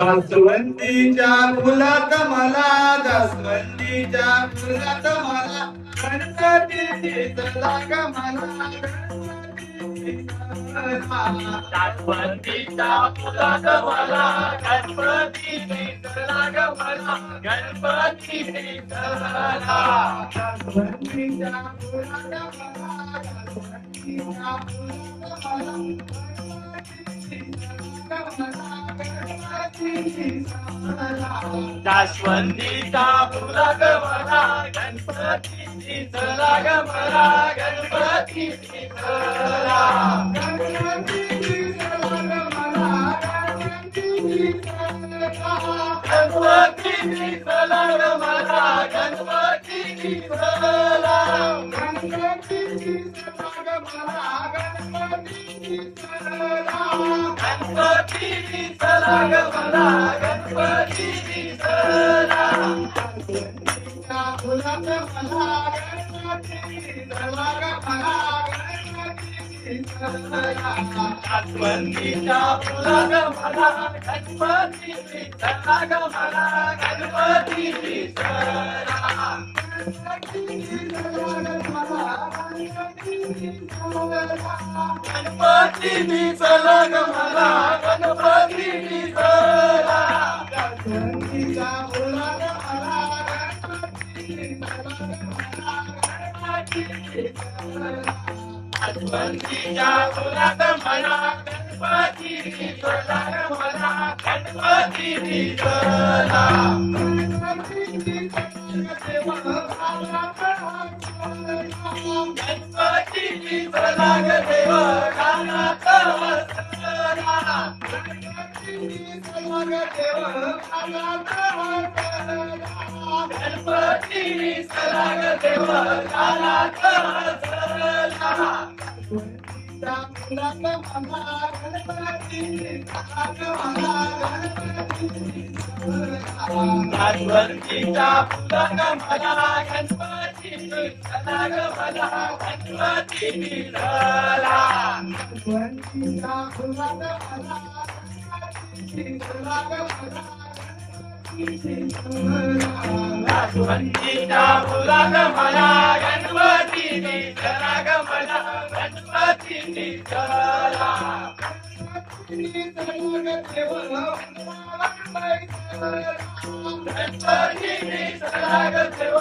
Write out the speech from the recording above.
जास्वंदीच्या फुलात मला जास्वंदीच्या फुलात मला गणपती दिसला ग मला गणपती दिसला. जास्वंदीच्या फुलात मला गणपती दिसला ग मला गणपती दिसला. जास्वंदीच्या फुलात मला जास्वंदीच्या फुलात मला जास्वंदीच्या फुलात मला गणपती दिसला ग मला गणपती दिसला. गणपती दिसला ग मला गणपती दिसला. गणपती दिसला ग मला गणपती दिसला. गणपती दिसला ग मला गणपती दिसला. गणपती दिसला ग मला गणपती दिसला. जास्वंदीच्या फुलात मला गणपती दिसला ग मला गणपती दिसला. जास्वंदीच्या फुलात मला गणपती दिसला ग मला गणपती दिसला. गणपती दिसला ग मला गणपती दिसला. गणपती दिसला ग मला गणपती दिसला. जास्वंदीच्या फुलात मला गणपती दिसला ग मला गणपती दिसला. जास्वंदीच्या फुलात मला गणपती दिसला ग मला गणपती दिसला. गणपती दिसला ग देव गाण्यात बसला. गणपती दिसला ग देव गाण्यात बसला. जास्वंदीच्या फुलात मला गणपती दिसला ग मला गणपती दिसला. जास्वंदीच्या फुलात मला गणपती दिसला ग मला गणपती दिसला. जास्वंदीच्या फुलात मला गणपती दिसला ग मला गणपती दिसला. गणपती दिसला ग देव